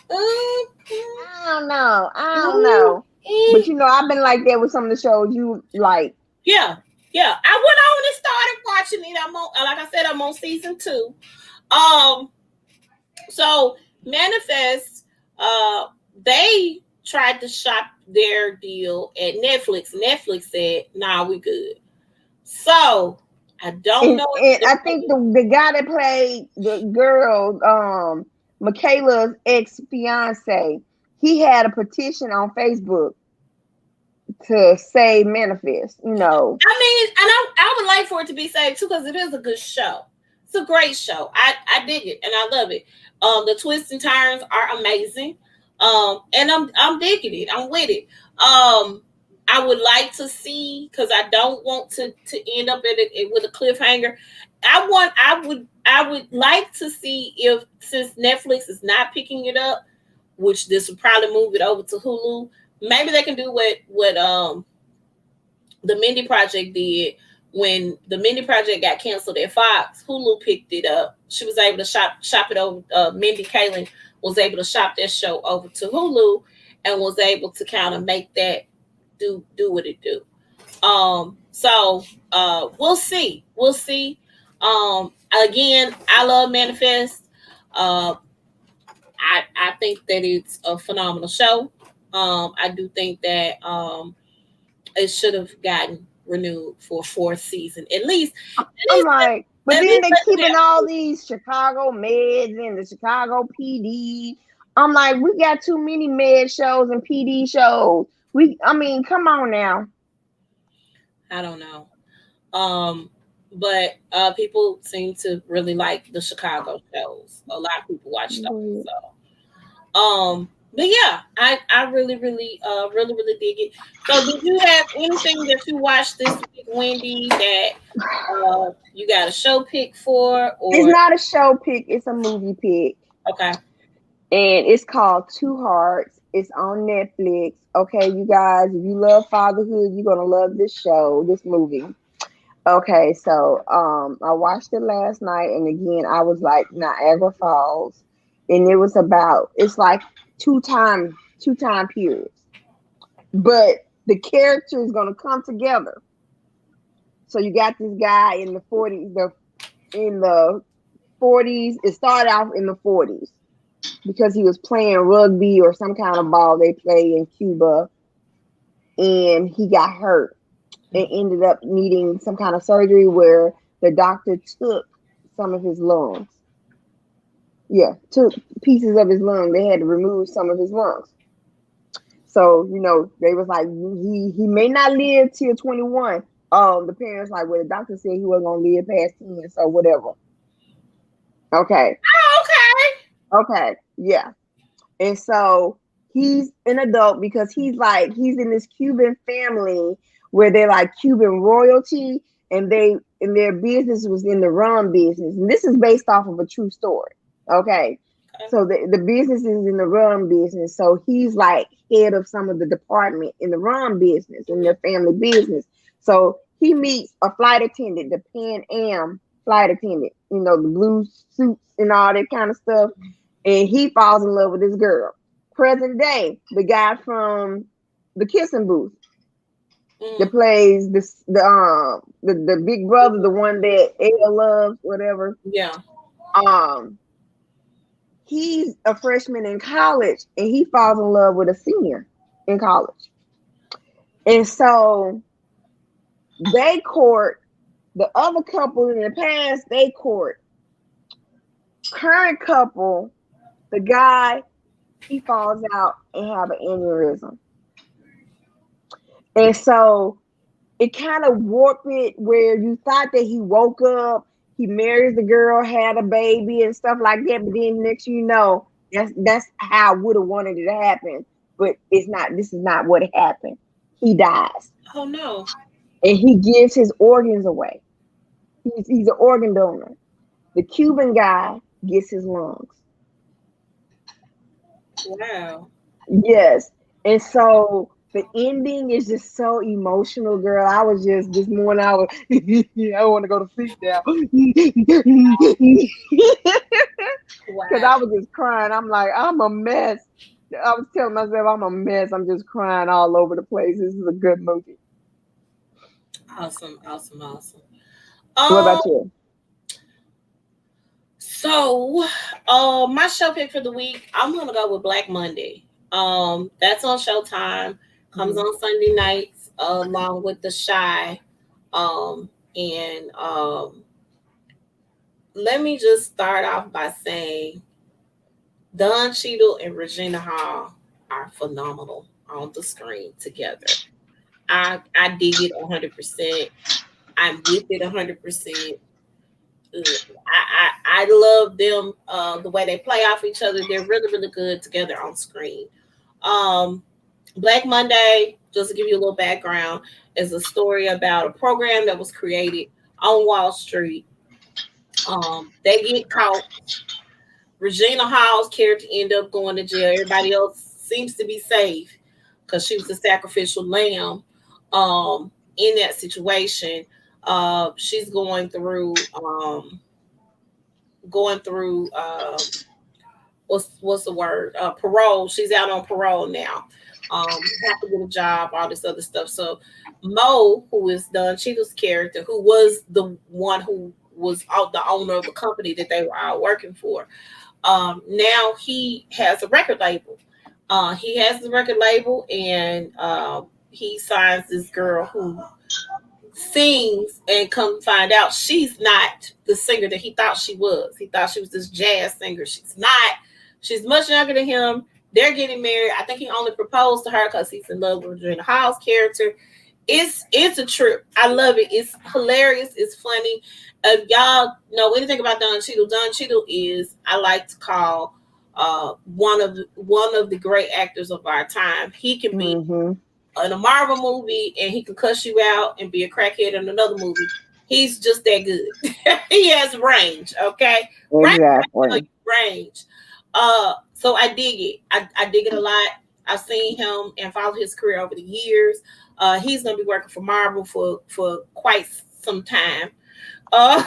I don't know. I don't know. But I've been like that with some of the shows you like. Yeah. I went on and started watching it. I'm on, like I said, I'm on season 2. So Manifest, they tried to shop their deal at Netflix. Netflix said, "Nah, we good." So I don't know. And I think the guy that played the girl, Michaela's ex-fiance, he had a petition on Facebook to save Manifest. I mean, and I would like for it to be saved too, because it is a good show. It's a great show. I dig it and I love it. The twists and turns are amazing. And I'm digging it. I'm with it. I would like to see, because I don't want to end up with a cliffhanger. I would like to see if, since Netflix is not picking it up, which this would probably move it over to Hulu. Maybe they can do what the Mindy Project did. When the Mindy Project got canceled at Fox, Hulu picked it up. She was able to shop it over. Mindy Kaling was able to shop that show over to Hulu, and was able to kind of make that do what it do. So we'll see. Again, I love Manifest. I think that it's a phenomenal show. I do think that it should have gotten renewed for a 4th season at least. I'm like, but then they keeping all these Chicago meds and the Chicago PD. I'm like, we got too many med shows and PD shows. Come on now. I don't know. But people seem to really like the Chicago shows. A lot of people watch those. So, But yeah, I really dig it. So did you have anything that you watched this week, Wendy, that you got a show pick for, It's or not a show pick, it's a movie pick. okay? And it's called Two Hearts. It's on Netflix. Okay, you guys, if you love fatherhood, you're gonna love this show, this movie. Okay, so I watched it last night, and again I was like Niagara Falls, and it was about, it's like two time periods, but the character is gonna come together. So you got this guy in the 40s, in the 40s. It started off in the 40s because he was playing rugby or some kind of ball they play in Cuba, and he got hurt and ended up needing some kind of surgery where the doctor took some of his lungs. Yeah, took pieces of his lung. They had to remove some of his lungs. So, they was like, he may not live till 21. The parents like, well, the doctor said he wasn't gonna live past 10, so whatever. Okay. Oh, okay. Okay. Yeah. And so he's an adult because he's in this Cuban family where they're like Cuban royalty, and their business was in the rum business. And this is based off of a true story. Okay. So the business is in the rum business. So he's like head of some of the department in the rum business, in their family business. So he meets a flight attendant, the Pan Am flight attendant, the blue suits and all that kind of stuff. And he falls in love with this girl. Present day, the guy from the Kissing Booth that plays the big brother, the one that Elle loves, whatever. Yeah. He's a freshman in college, and he falls in love with a senior in college. And so they court. The other couple in the past, they court. Current couple, the guy, he falls out and have an aneurysm. And so it kind of warped it where you thought that he woke up, he marries the girl, had a baby and stuff like that. But then next you know, that's how I would have wanted it to happen. But it's not, this is not what happened. He dies. Oh no. And he gives his organs away. He's an organ donor. The Cuban guy gets his lungs. Wow. Yes. And so the ending is just so emotional, girl. I was just, this morning, I was, I want to go to sleep now. Because I was just crying. I'm like, I'm a mess. I was telling myself, I'm a mess. I'm just crying all over the place. This is a good movie. Awesome, awesome, awesome. What about you? So, my show pick for the week, I'm gonna go with Black Monday. That's on Showtime. Comes on Sunday nights, along with The Shy. And let me just start off by saying, Don Cheadle and Regina Hall are phenomenal on the screen together. I dig it 100%. I'm with it 100%. I love them, the way they play off each other. They're really, really good together on screen. Black Monday, just to give you a little background, is a story about a program that was created on Wall Street. They get caught. Regina Hall's character end up going to jail. Everybody else seems to be safe because she was a sacrificial lamb. In that situation, she's going through what's the word, parole. She's out on parole now. Have to get a job, all this other stuff. So Mo, who is Don Cheadle's character, who was the one who was the owner of the company that they were all working for, now he has a record label. He has the record label, and he signs this girl who sings, and come find out she's not the singer that he thought she was. He thought she was this jazz singer. She's not. She's much younger than him. They're getting married. I think he only proposed to her because he's in love with Regina Hall's character. It's a trip. I love it. It's hilarious. It's funny. If y'all know anything about Don Cheadle is, I like to call one of the great actors of our time. He can be Mm-hmm. in a Marvel movie and he can cuss you out and be a crackhead in another movie. He's just that good. He has range, okay? Exactly. Range. So I dig it. I dig it a lot. I've seen him and followed his career over the years. He's gonna be working for Marvel for quite some time. Uh,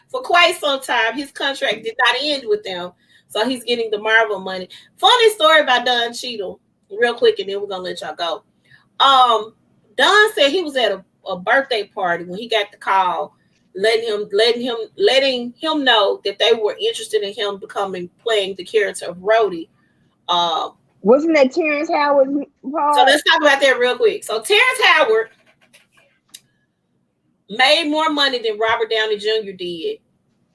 for quite some time. His contract did not end with them, so he's getting the Marvel money. Funny story about Don Cheadle, real quick, and then we're gonna let y'all go. Don said he was at a birthday party when he got the call, letting him know that they were interested in him becoming playing the character of Rhodey. Um, Wasn't that Terrence Howard's so part? let's talk about that real quick. So Terrence Howard made more money than Robert Downey Jr. did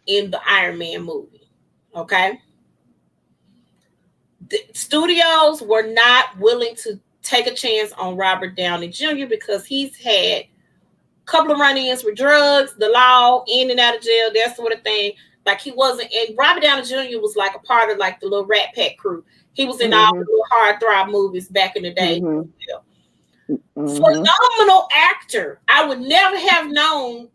in the Iron Man movie. Okay. The studios were not willing to take a chance on Robert Downey Jr. because he's had a couple of run-ins with drugs, the law, in and out of jail, that sort of thing. Like he wasn't, and Robert Downey Jr. was like a part of like the little Rat Pack crew. He was in all Mm-hmm. the little hard throb movies back in the day. Mm-hmm. Mm-hmm. Phenomenal actor. I would never have known,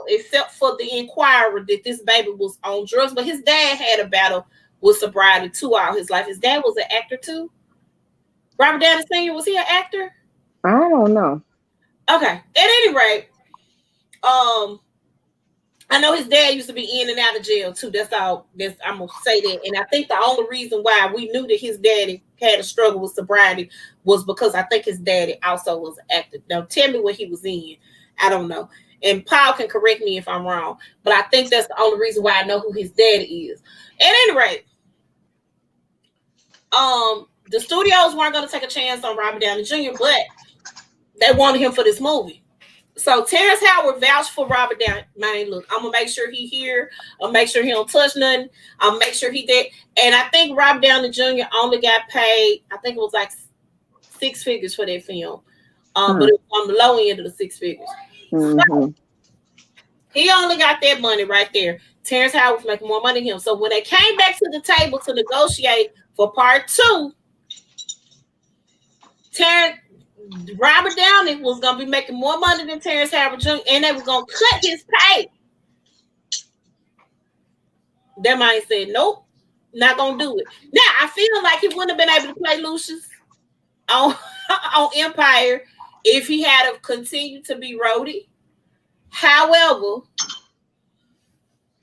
except for the Inquirer, that this baby was on drugs. But his dad had a battle with sobriety too all his life. His dad was an actor too. Robert Downey Sr., was he an actor? I don't know. Okay. At any rate, I know his dad used to be in and out of jail too. That's all. I'm gonna say that. And I think the only reason why we knew that his daddy had a struggle with sobriety was because I think his daddy also was an actor. Now tell me what he was in. I don't know. And Paul can correct me if I'm wrong, but I think that's the only reason why I know who his daddy is. At any rate, the studios weren't gonna take a chance on Robert Downey Jr., but they wanted him for this movie. So Terrence Howard vouched for Robert Downey. Man, look, I'm gonna make sure he here. I'll make sure he don't touch nothing. I'll make sure he did. And I think Robert Downey Jr. only got paid. I think it was like six figures for that film. But it was on the low end of the six figures. Mm-hmm. So he only got that money right there. Terrence Howard was making more money than him. So when they came back to the table to negotiate for part two, Robert Downey was going to be making more money than Terrence Howard Jr., and they were going to cut his pay. That man said, nope, not going to do it. Now, I feel like he wouldn't have been able to play Lucius on, on Empire if he had continued to be Rhodey. However,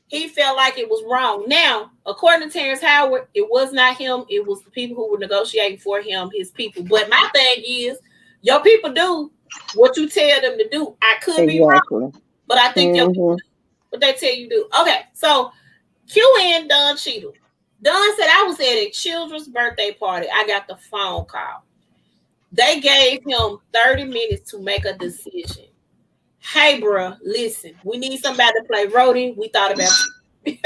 he felt like it was wrong. Now, according to Terrence Howard, it was not him. It was the people who were negotiating for him, his people. But my thing is, your people do what you tell them to do. I could be wrong, but I think your people do what they tell you to do. Okay, so QN Don Cheadle. Don said, I was at a children's birthday party. I got the phone call. They gave him 30 minutes to make a decision. Hey, bro, listen, we need somebody to play Rhodey. We thought about you.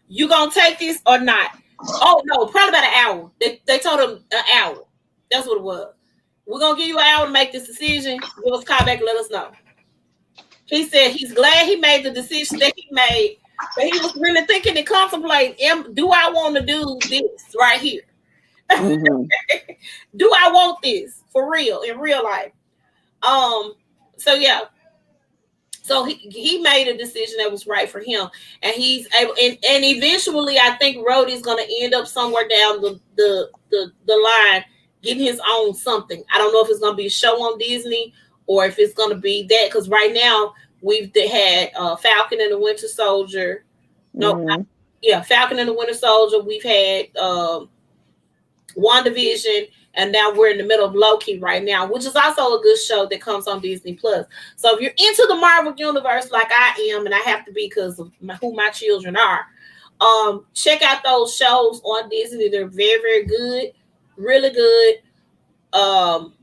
You gonna take this or not? Oh, no, probably about an hour. They told him an hour. That's what it was. We're going to give you an hour to make this decision. Give us a call back and let us know. He said he's glad he made the decision that he made, but he was really thinking and contemplating, do I want to do this right here? Mm-hmm. Do I want this for real, in real life? So, yeah. So he made a decision that was right for him, and he's able. And eventually, I think Rhodey's going to end up somewhere down the line, getting his own something. I don't know if it's going to be a show on Disney or if it's going to be that. Because right now we've had Falcon and the Winter Soldier. Falcon and the Winter Soldier. We've had WandaVision. And now we're in the middle of Loki right now, which is also a good show that comes on Disney Plus. So if you're into the Marvel Universe like I am, and I have to be because of who my children are, check out those shows on Disney. They're very, very good, really good.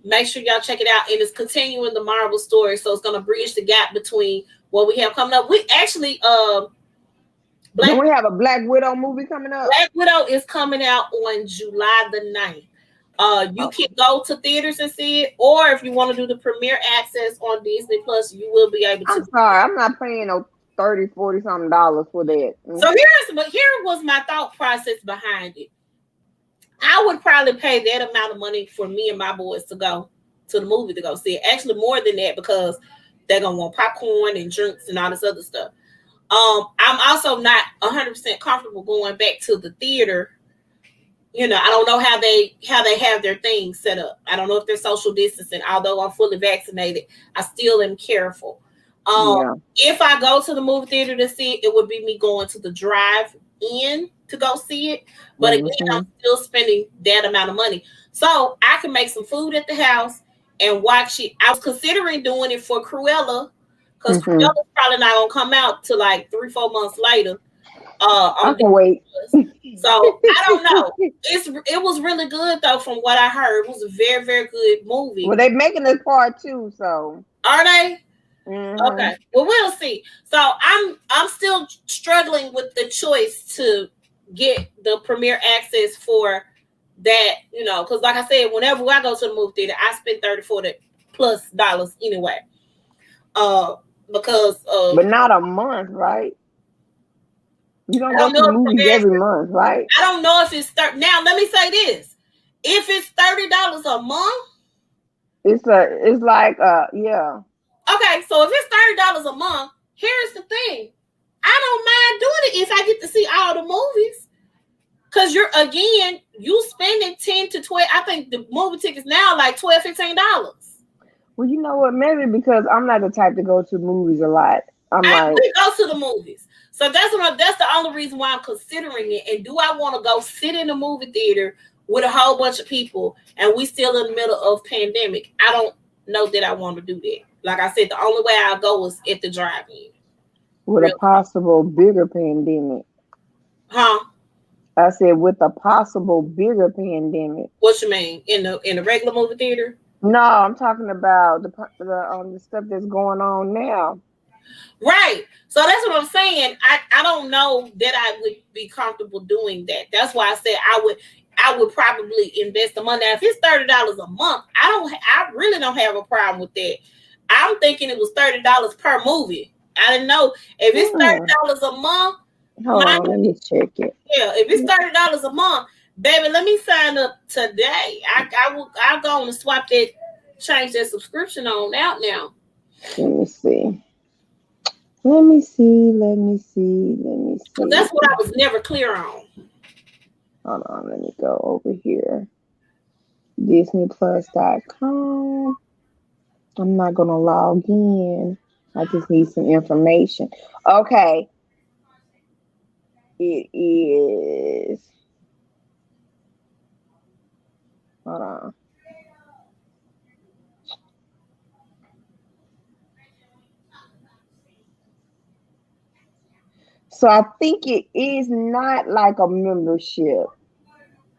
Make sure y'all check it out. And it's continuing the Marvel story, so it's going to bridge the gap between what we have coming up. We actually, don't we have a Black Widow movie coming up? Black Widow is coming out on July the 9th. You can go to theaters and see it, or if you want to do the premiere access on Disney Plus, you will be able to. I'm sorry, I'm not paying no 30, 40 something dollars for that. So here was my thought process behind it. I would probably pay that amount of money for me and my boys to go to the movie to go see it. Actually, more than that because they're gonna want popcorn and drinks and all this other stuff. I'm also not 100% comfortable going back to the theater. You know, I don't know how they have their things set up. I don't know if they're social distancing. Although I'm fully vaccinated, I still am careful. Yeah. If I go to the movie theater to see it, it would be me going to the drive-in to go see it. But again, I'm still spending that amount of money, so I can make some food at the house and watch it. I was considering doing it for Cruella because Cruella's probably not gonna come out till like 3-4 months later. I On can wait. So I don't know. It was really good though, from what I heard. It was a very, very good movie. Well, they're making this part 2, so are they? Okay. Well, we'll see. So I'm still struggling with the choice to get the premiere access for that, you know, because like I said, whenever I go to the movie theater, I spend 30, 40 plus dollars anyway. Because but not a month, right? You don't go to the movies every month, right? I don't know if it's now. Let me say this: if it's $30 a month, it's like yeah. Okay, so if it's $30 a month, here's the thing: I don't mind doing it if I get to see all the movies. Cause you spending 10 to 12. I think the movie tickets now like $12, $15. Well, you know what? Maybe because I'm not the type to go to movies a lot. We go to the movies. So that's the only reason why I'm considering it. And do I want to go sit in a movie theater with a whole bunch of people and we still in the middle of pandemic? I don't know that I want to do that. Like I said, the only way I'll go is at the drive-in. With a possible bigger pandemic. Huh? I said with a possible bigger pandemic. What you mean? In the regular movie theater? No, I'm talking about the stuff that's going on now. Right. So that's what I'm saying. I don't know that I would be comfortable doing that. That's why I said I would probably invest the money. Now, if it's $30 a month, I really don't have a problem with that. I'm thinking it was $30 per movie. I didn't know if it's $30 a month. Hold on, let me check it. Yeah, if it's $30 a month, baby, let me sign up today. I'll go on and swap that, change that subscription on out now. Let me see. Let me see. That's what I was never clear on. Hold on, let me go over here. DisneyPlus.com. I'm not gonna log in. I just need some information. Okay. It is. Hold on. So I think it is not like a membership.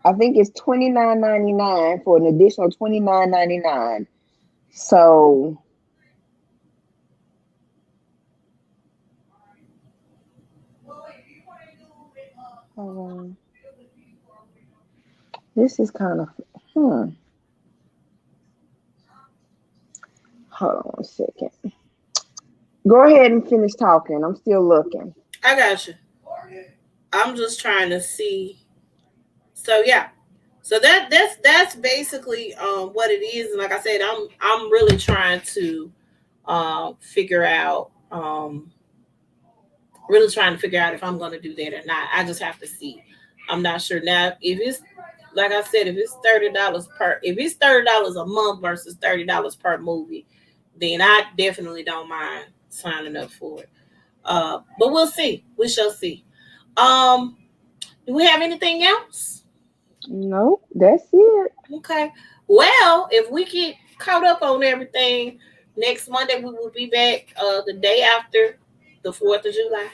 I think it's $29.99 for an additional $29.99. So hold on. This is kind of Hold on a second. Go ahead and finish talking. I'm still looking. I got you. I'm just trying to see. So yeah. So that's basically what it is. And like I said, I'm really trying to figure out if I'm gonna do that or not. I just have to see. I'm not sure. Now if it's like I said, if it's $30 a month versus $30 per movie, then I definitely don't mind signing up for it. But we'll see. We shall see. Do we have anything else? No, that's it. Okay. Well, if we get caught up on everything, next Monday we will be back the day after the 4th of July.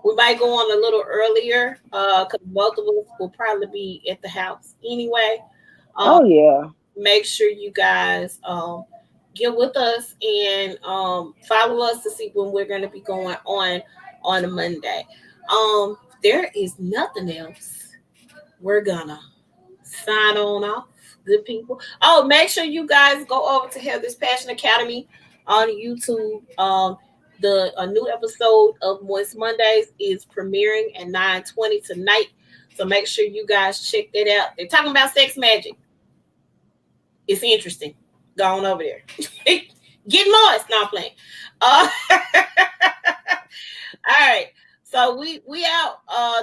We might go on a little earlier because both of us will probably be at the house anyway. Oh yeah. Make sure you guys get with us and follow us to see when we're going to be going on a Monday. There is nothing else. We're gonna sign on off, good people. Oh, make sure you guys go over to Heather's Passion Academy on YouTube. The a new episode of Moist Mondays is premiering at 9:20 tonight. So make sure you guys check that out. They're talking about sex magic. It's interesting. Go on over there. Get moist. Not playing. All right. So we out.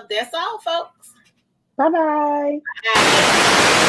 That's all, folks. Bye bye. Bye.